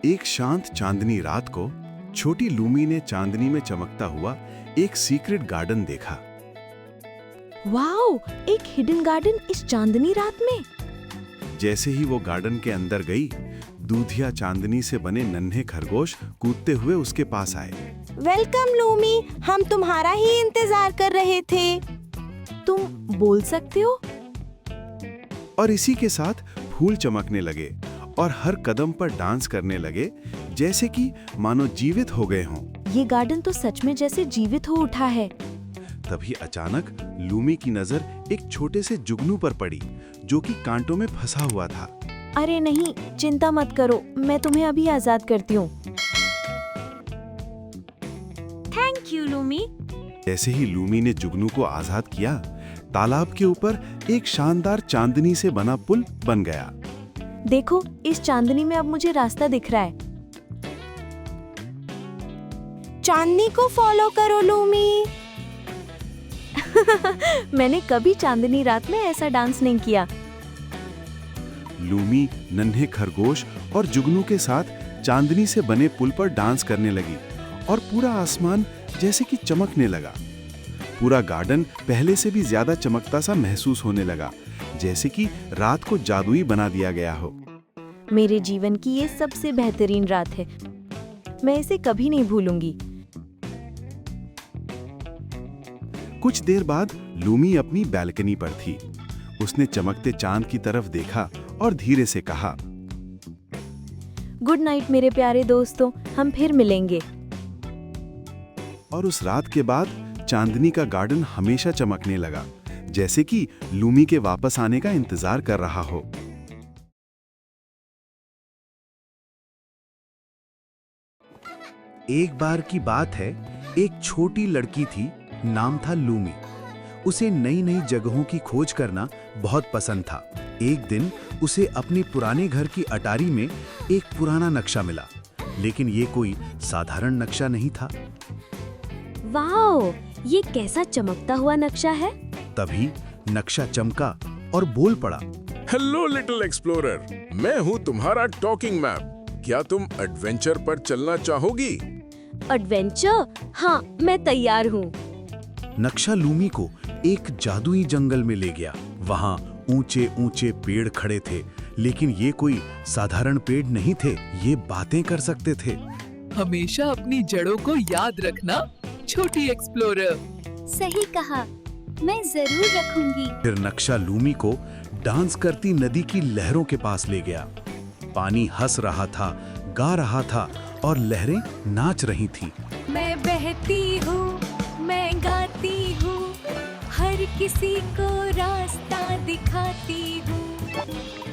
एक शांत चांदनी रात को छोटी लूमी ने चांदनी में चमकता हुआ एक सीक्रेट गार्डन देखा। वाओ, एक हिडन गार्डन इस चांदनी रात में। जैसे ही वो गार्डन के अंदर गई, दूधिया चांदनी से बने नन्हे खरगोश कूदते हुए उसके पास आए। वेलकम लूमी, हम तुम्हारा ही इंतजार कर रहे थे। तुम बोल सकते हो? और इसी के साथ फूल चमकने लगे और हर कदम पर डांस करने लगे, जैसे कि मानो जीवित हो गए हों। ये गार्डन तो सच में जैसे जीवित हो उठा है। तभी अचानक लूमी की नजर एक छोटे से जुगनू पर पड़ी, जो कि कांटों में फंसा हुआ था। अरे नहीं, चिंता मत करो, मैं तुम्हें अभी आजाद करती हूँ। Thank you Lumi. जैसे ही लूमी ने जुगनू को आजाद किया, तालाब के ऊपर एक शानदार चांदनी से बना पुल बन गया। देखो, इस चांदनी में अब मुझे रास्ता दिख रहा है। चांदनी को फॉलो करो लूमी। मैंने कभी चांदनी रात में ऐसा डांस नहीं किया। लूमी नन्हे खरगोश और जुगनू के साथ चांदनी से बने पुल पर डांस करने लगी और पूरा आसमान जैसे कि चमकने लगा। पूरा गार्डन पहले से भी ज्यादा चमकता सा महसूस होने लगा, जैसे कि रात को जादुई बना दिया गया हो। मेरे जीवन की ये सबसे बेहतरीन रात है। मैं इसे कभी नहीं भूलूंगी। कुछ देर बाद लूमी अपनी बैल्कनी पर थी। उसने चमकते चांद की तरफ देखा और धीरे से कहा, गुड नाइट मेरे प्यारे दोस्तों, हम फिर मिलेंगे। और उस रात के बाद चांदनी का गार्डन हमेशा चमकने लगा, जैसे कि लूमी के वापस आने का इंतजार कर रहा हो। एक बार की बात है, एक छोटी लड़की थी, नाम था लूमी। उसे नई नई जगहों की खोज करना बहुत पसंद था। एक दिन उसे अपने पुराने घर की अटारी में एक पुराना नक्शा मिला, लेकिन ये कोई साधारण नक्शा नहीं था। वाओ, ये कैसा चमकता हुआ नक्शा है। तभी नक्शा चमका और बोल पड़ा, हेलो लिटिल एक्सप्लोरर, मैं हूँ तुम्हारा टॉकिंग मैप। क्या तुम एडवेंचर पर चलना चाहोगी? एडवेंचर? हाँ, मैं तैयार हूँ। नक्शा लूमी को एक जादुई जंगल में ले गया। वहाँ ऊंचे ऊंचे पेड़ खड़े थे, लेकिन ये कोई साधारण पेड़ नहीं थे, ये बातें कर सकते थे। हमेशा अपनी जड़ों को याद रखना, छोटी एक्सप्लोरर। सही कहा, मैं जरूर रखूंगी। फिर नक्शा लूमी को डांस करती नदी की लहरों के पास ले गया। पानी हंस रहा था, गा रहा था और लहरें नाच रही थीं। मैं बहती हूँ, मैं गाती हूँ, हर किसी को रास्ता दिखाती हूँ।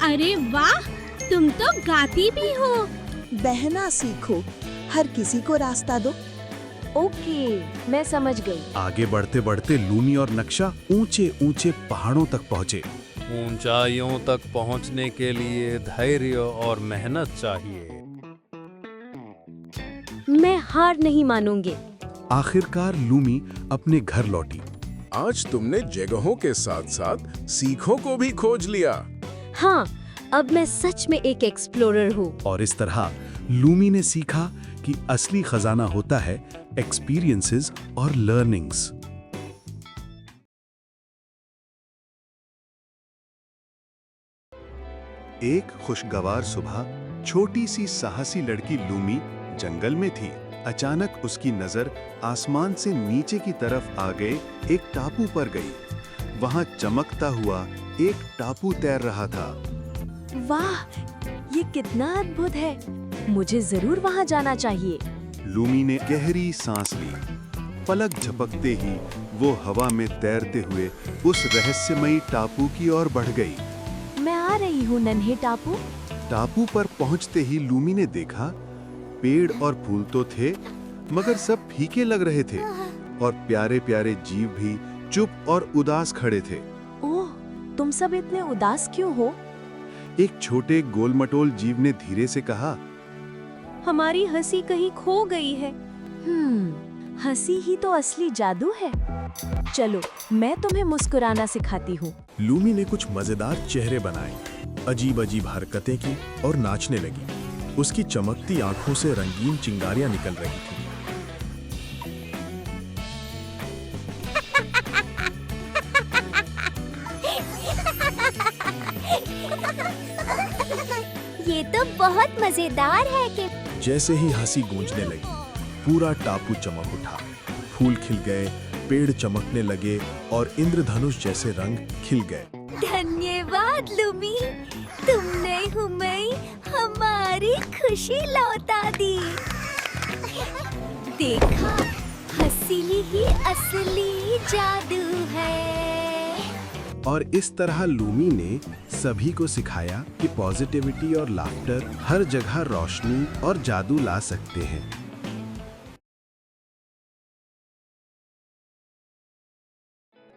अरे वाह, तुम तो गाती भी हो। बहना सीखो, हर किसी को रास्ता दो। ओके, मैं समझ गई। आगे बढ़ते बढ़ते लूमी और नक्शा ऊंचे ऊंचे पहाड़ों तक पहुंचे। ऊंचाइयों तक पहुंचने के लिए धैर्य और मेहनत चाहिए। मैं हार नहीं मानूंगी। आखिरकार लूमी अपने घर लौटी। आज तुमने जगहों के साथ साथ सीखों को भी खोज लिया। हाँ, अब मैं सच में एक एक्सप्लोरर हूँ। और इस तरह लूमी ने सीखा कि असली खजाना होता है एक्सपीरियंसेस और लर्निंग्स। एक खुशगवार सुबह छोटी सी साहसी लड़की लूमी जंगल में थी। अचानक उसकी नजर आसमान से नीचे की तरफ आ गए एक टापू पर गई। वहां चमकता हुआ एक टापू तैर रहा था। वाह, ये कितना अद्भुत है। मुझे जरूर वहाँ जाना चाहिए। लूमी ने गहरी सांस ली। पलक झपकते ही वो हवा में तैरते हुए उस रहस्यमयी टापू की ओर बढ़ गई। मैं आ रही हूँ नन्हे टापू। टापू पर पहुंचते ही लूमी ने देखा, पेड़ और फूल तो थे, मगर सब फीके लग रहे थे और प्यारे प्यारे जीव भी चुप और उदास खड़े थे। ओह, तुम सब इतने उदास क्यों हो? एक छोटे गोलमटोल जीव ने धीरे से कहा, हमारी हंसी कहीं खो गई है। हंसी ही तो असली जादू है। चलो, मैं तुम्हें मुस्कुराना सिखाती हूँ। लूमी ने कुछ मजेदार चेहरे बनाए, अजीब अजीब हरकतें की और नाचने लगी। उसकी चमकती आंखों से रंगीन चिंगारियां निकल रही थीं। ये तो बहुत मजेदार है कि जैसे ही हंसी गूंजने लगी, पूरा टापू चमक उठा। फूल खिल गए, पेड़ चमकने लगे और इंद्रधनुष जैसे रंग खिल गए। धन्यवाद लूमी, तुमने हमें हमारी खुशी लौटा दी। देखा, हंसी ही असली जादू है। और इस तरह लूमी ने सभी को सिखाया कि पॉजिटिविटी और लाफ्टर हर जगह रोशनी और जादू ला सकते हैं।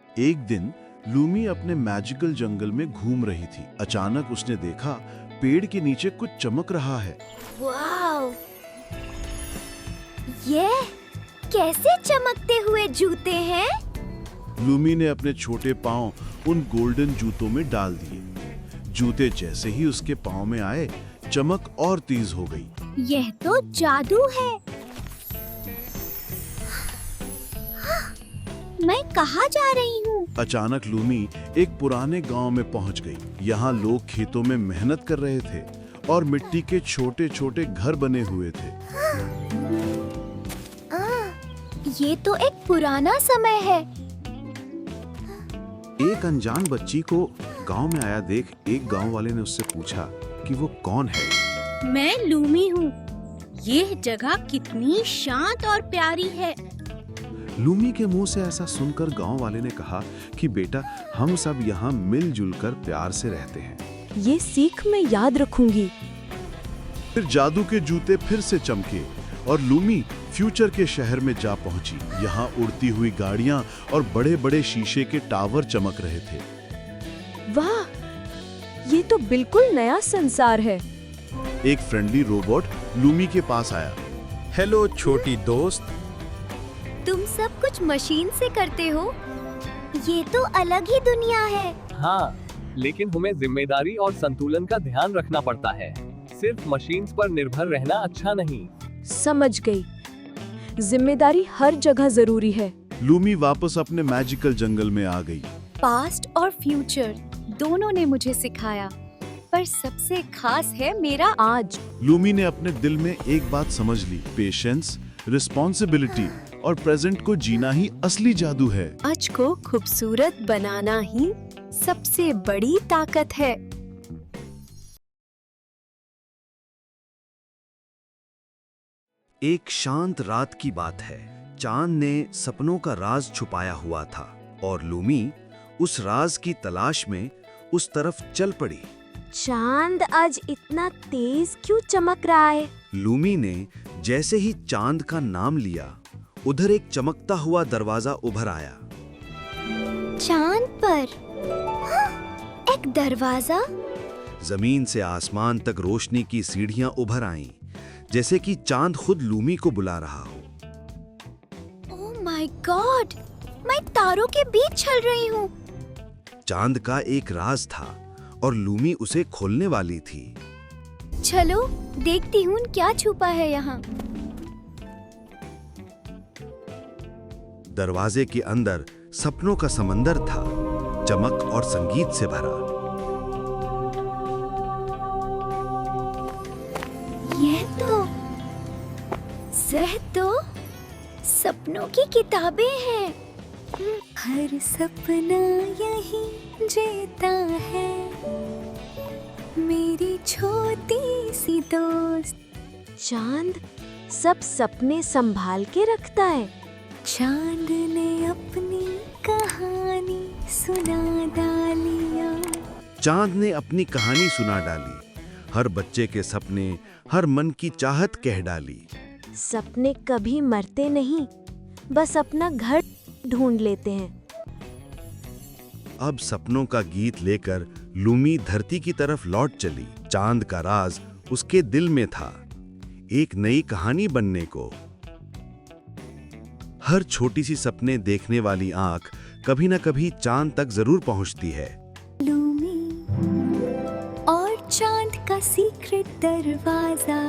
एक दिन लूमी अपने मैजिकल जंगल में घूम रही थी। अचानक उसने देखा पेड़ के नीचे कुछ चमक रहा है। वाव! ये कैसे चमकते हुए जूते हैं? लूमी ने अपने छोटे पांव उन गोल्डन जूतों में डाल दिए। जूते जैसे ही उसके पांव में आए, चमक और तेज हो गई। यह तो जादू है। मैं कहाँ जा रही हूँ? अचानक लूमी एक पुराने गांव में पहुंच गई। यहाँ लोग खेतों में मेहनत कर रहे थे और मिट्टी के छोटे छोटे घर बने हुए थे। ये तो एक पुराना समय है। एक अनजान बच्ची को गांव में आया देख एक गांव वाले ने उससे पूछा कि वो कौन है। मैं लूमी हूँ। ये जगह कितनी शांत और प्यारी है। लूमी के मुंह से ऐसा सुनकर गांव वाले ने कहा कि बेटा, हम सब यहाँ मिलजुल कर प्यार से रहते हैं। ये सीख मैं याद रखूंगी। फिर जादू के जूते फिर से चमके और लूमी फ्यूचर के शहर में जा पहुंची। यहाँ उड़ती हुई गाड़ियां और बड़े बड़े शीशे के टावर चमक रहे थे। वाह, ये तो बिल्कुल नया संसार है। एक फ्रेंडली रोबोट लूमी के पास आया। हेलो छोटी दोस्त। तुम सब कुछ मशीन से करते हो? ये तो अलग ही दुनिया है। हाँ, लेकिन हमें जिम्मेदारी और संतुलन का ध्यान रखना पड़ता है। सिर्फ मशीन्स पर निर्भर रहना अच्छा नहीं। समझ गई। जिम्मेदारी हर जगह जरूरी है। लूमी वापस अपने मैजिकल जंगल में आ गई। पास्ट और फ्यूचर दोनों ने मुझे सिखाया, पर सबसे खास है मेरा आज। लूमी ने अपने दिल में एक बात समझ ली, पेशेंस, रिस्पॉन्सिबिलिटी और प्रेजेंट को जीना ही असली जादू है। आज को खूबसूरत बनाना ही सबसे बड़ी ताकत है। एक शांत रात की बात है। चांद ने सपनों का राज छुपाया हुआ था और लूमी उस राज की तलाश में उस तरफ चल पड़ी। चांद आज इतना तेज क्यों चमक रहा है? लूमी ने जैसे ही चांद का नाम लिया, उधर एक चमकता हुआ दरवाजा उभर आया। चांद पर एक दरवाजा। जमीन से आसमान तक रोशनी की सीढ़ियां उभर आईं, जैसे कि चांद खुद लूमी को बुला रहा हो। ओह माय गॉड, मैं तारों के बीच चल रही हूँ। चांद का एक राज था और लूमी उसे खोलने वाली थी। चलो देखती हूँ क्या छुपा है यहाँ। दरवाजे के अंदर सपनों का समंदर था, चमक और संगीत से भरा। यह तो सपनों की किताबें हैं। हर सपना यही जीता है, मेरी छोटी सी दोस्त। चांद सब सपने संभाल के रखता है। चांद ने अपनी कहानी सुना डालिया। चांद ने अपनी कहानी सुना डाली, हर बच्चे के सपने, हर मन की चाहत कह डाली। सपने कभी मरते नहीं, बस अपना घर ढूंढ लेते हैं। अब सपनों का गीत लेकर लूमी धरती की तरफ लौट चली। चांद का राज उसके दिल में था, एक नई कहानी बनने को। हर छोटी सी सपने देखने वाली आंख कभी न कभी चांद तक जरूर पहुंचती है। लूमी और चांद का सीक्रेट दरवाजा।